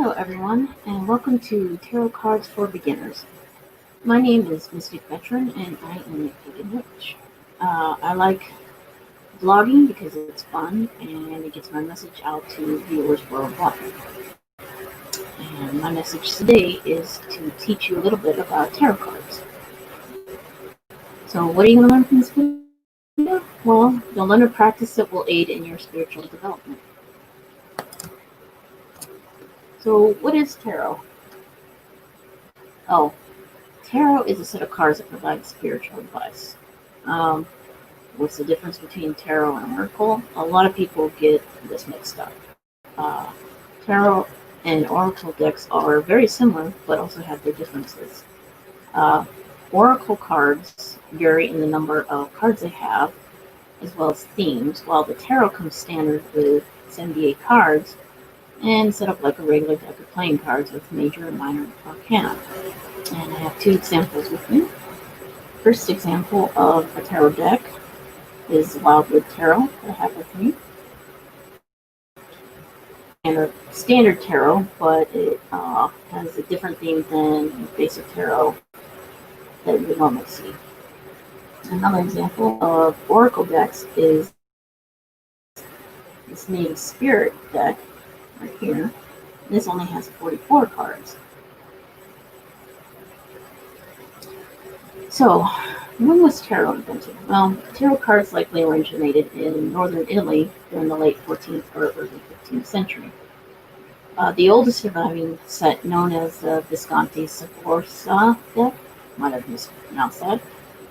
Hello, everyone, and welcome to Tarot Cards for Beginners. My name is Mystic Veteran, and I am a pagan witch. I like blogging because it's fun and it gets my message out to viewers worldwide. And my message today is to teach you a little bit about tarot cards. So, what are you going to learn from this video? Well, you'll learn a practice that will aid in your spiritual development. So, what is tarot? Oh, tarot is a set of cards that provide spiritual advice. What's the difference between tarot and oracle? A lot of people get this mixed up. Tarot and oracle decks are very similar, but also have their differences. Oracle cards vary in the number of cards they have, as well as themes, while the tarot comes standard with 78 cards and set up like a regular deck of playing cards with major and minor arcana. And I have two examples with me. First example of a tarot deck is Wildwood Tarot that I have with me. And a standard tarot, but it has a different theme than basic tarot that you would normally see. Another example of oracle decks is this Native Spirit deck right here. This only has 44 cards. So, when was tarot invented? Well, tarot cards likely originated in northern Italy during the late 14th or early 15th century. The oldest surviving set, known as the Visconti Sforza deck, might have mispronounced that,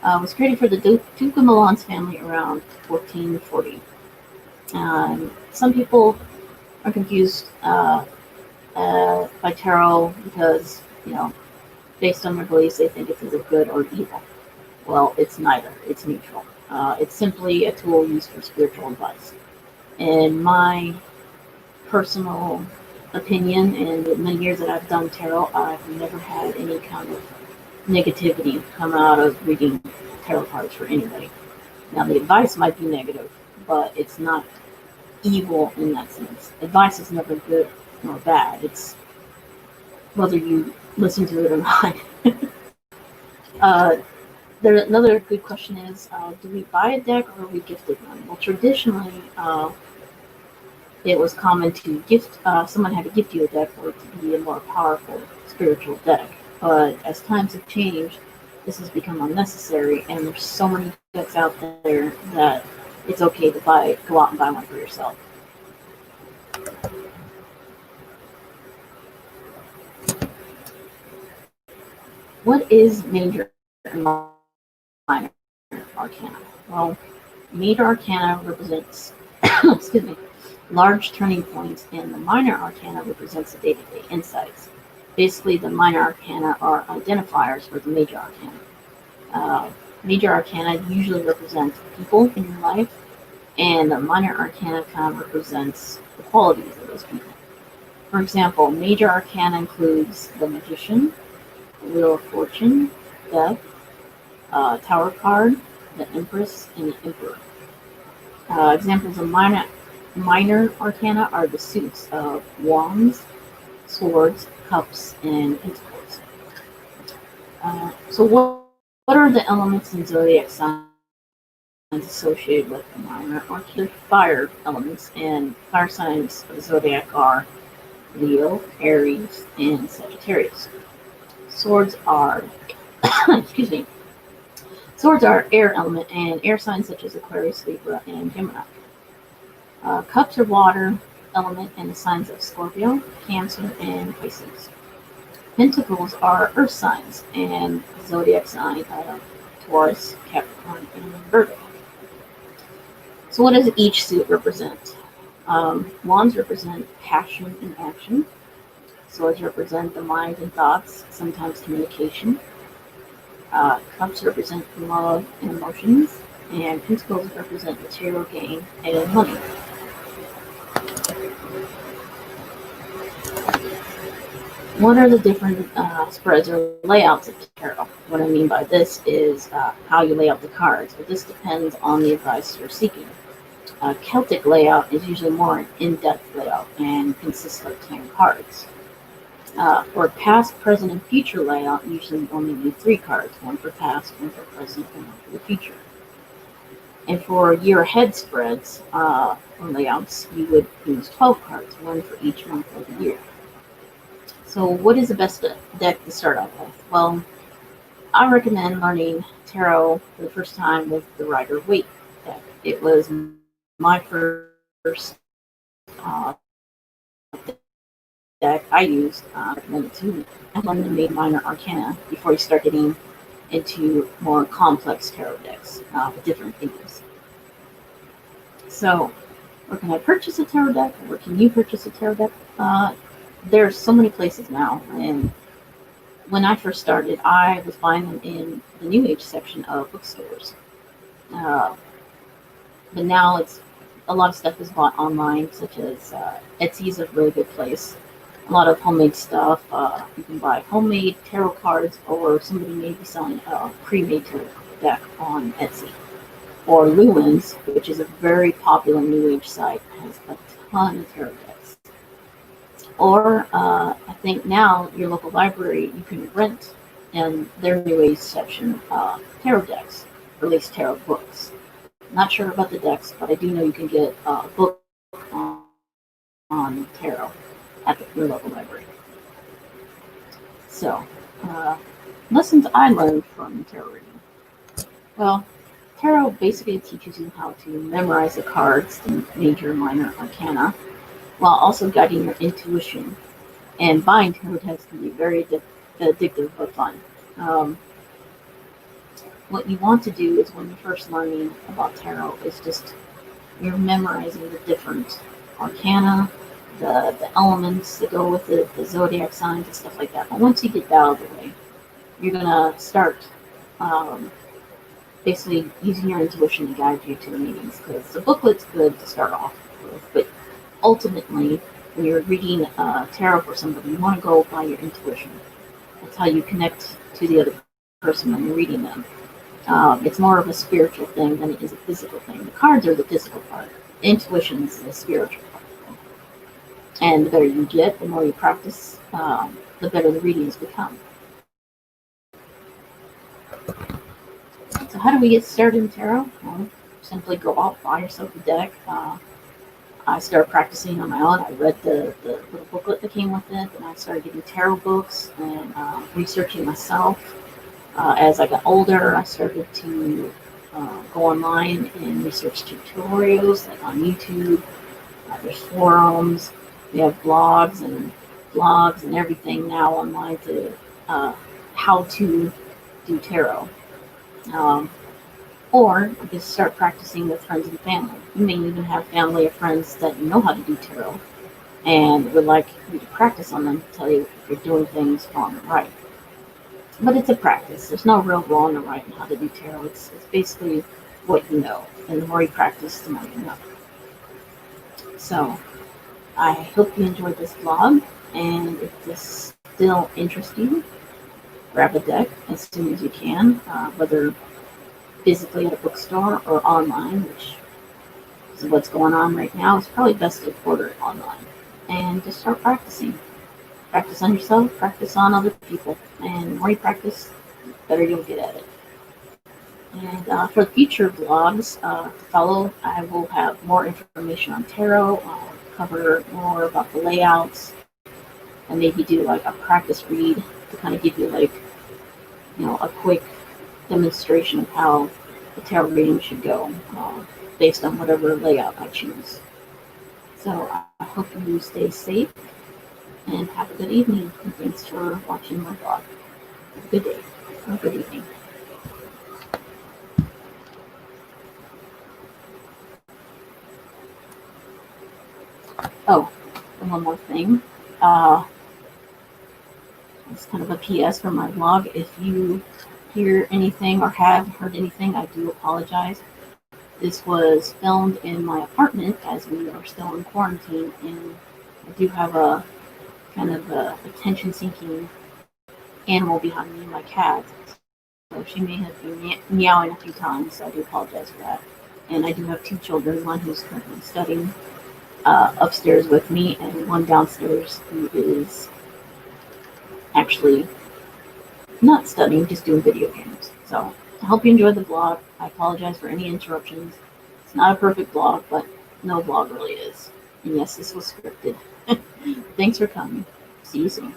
was created for the Duke of Milan's family around 1440. Some people are confused by tarot because, based on their beliefs, they think it's either good or evil. Well, it's neither. It's neutral. It's simply a tool used for spiritual advice. In my personal opinion, and the many years that I've done tarot, I've never had any kind of negativity come out of reading tarot cards for anybody. Now, the advice might be negative, but it's not evil in that sense. Advice is never good nor bad. It's whether you listen to it or not. Another good question is, do we buy a deck or are we gifted one? Well, traditionally, it was common to gift, someone had to gift you a deck for it to be a more powerful spiritual deck. But as times have changed, this has become unnecessary, and there's so many decks out there that it's okay to go out and buy one for yourself. What is major and minor arcana? Well, major arcana represents excuse me, large turning points, and the minor arcana represents the day-to-day insights. Basically, the minor arcana are identifiers for the major arcana. Major arcana usually represents people in your life, and the minor arcana kind of represents the qualities of those people. For example, major arcana includes the Magician, the Wheel of Fortune, Death, Tower card, the Empress, and the Emperor. Examples of minor arcana are the suits of Wands, Swords, Cups, and Pentacles. So what are the elements in zodiac signs associated with the minor arcana? Fire elements, and fire signs of the zodiac are Leo, Aries, and Sagittarius. Swords are excuse me. Swords are air element, and air signs such as Aquarius, Libra, and Gemini. Cups are water element, and the signs of Scorpio, Cancer, and Pisces. Pentacles are earth signs, and zodiac sign of Taurus, Capricorn, and Virgo. So what does each suit represent? Wands represent passion and action. Swords represent the mind and thoughts, sometimes communication. Cups represent love and emotions, and Pentacles represent material gain and money. What are the different spreads or layouts of tarot? What I mean by this is how you lay out the cards, but this depends on the advice you're seeking. Celtic layout is usually more an in-depth layout and consists of 10 cards. For past, present, and future layout, usually you only need 3 cards, one for past, one for present, and one for the future. And for year ahead spreads or layouts, you would use 12 cards, one for each month of the year. So, what is the best deck to start off with? Well, I recommend learning tarot for the first time with the Rider Waite deck. It was my first deck I used. I recommend it to learn the main minor arcana before you start getting into more complex tarot decks with different themes. So, where can I purchase a tarot deck? Where can you purchase a tarot deck? There's so many places now, and when I first started, I was buying them in the New Age section of bookstores. But now it's a lot of stuff is bought online, such as Etsy is a really good place. A lot of homemade stuff. You can buy homemade tarot cards, or somebody may be selling a pre-made tarot deck on Etsy. Or Lewin's, which is a very popular New Age site, has a ton of tarot decks. Or I think now your local library, you can rent in their New Age section tarot decks, or at least tarot books. Not sure about the decks, but I do know you can get a book on tarot at your local library. So, lessons I learned from tarot reading. Well, tarot basically teaches you how to memorize the cards, the major and minor arcana, while also guiding your intuition. And buying tarot decks can be very addictive but fun. What you want to do is when you're first learning about tarot is just you're memorizing the different arcana, the elements that go with it, the zodiac signs and stuff like that. But once you get that out of the way, you're gonna start basically using your intuition to guide you to the meanings, because the booklet's good to start off with, but ultimately, when you're reading tarot for somebody, you want to go by your intuition. That's how you connect to the other person when you're reading them. It's more of a spiritual thing than it is a physical thing. The cards are the physical part. Intuition is the spiritual part. And the better you get, the more you practice, the better the readings become. So how do we get started in tarot? Well, simply go out, buy yourself a deck. I started practicing on my own. I read the little booklet that came with it, and I started getting tarot books and researching myself. As I got older, I started to go online and research tutorials, like on YouTube. There's forums. We have blogs and everything now online to how to do tarot. Or you just start practicing with friends and family. You may even have family or friends that know how to do tarot and would like you to practice on them to tell you if you're doing things wrong or right. But it's a practice. There's no real wrong or right in how to do tarot. It's basically what you know. And the more you practice, the more you know. So I hope you enjoyed this vlog. And if this still interests you, grab a deck as soon as you can, whether physically at a bookstore or online, which is what's going on right now. It's probably best to order it online and just start practicing. Practice on yourself, practice on other people, and the more you practice, the better you'll get at it. And for future vlogs to follow, I will have more information on tarot. I'll cover more about the layouts, and maybe do like a practice read to kind of give you like, a quick demonstration of how the tarot reading should go based on whatever layout I choose. So I hope you stay safe and have a good evening. And thanks for watching my vlog. Have a good day or a good evening. Oh, and one more thing. It's kind of a PS for my vlog. If you hear anything or have heard anything, I do apologize. This was filmed in my apartment as we are still in quarantine, and I do have a kind of a attention-seeking animal behind me, my cat. So she may have been meowing a few times, so I do apologize for that. And I do have 2 children, one who's currently studying upstairs with me, and one downstairs who is actually not studying, just doing video games. So I hope you enjoyed the blog. I apologize for any interruptions. It's not a perfect blog, but no blog really is. And yes, this was scripted. Thanks for coming. See you soon.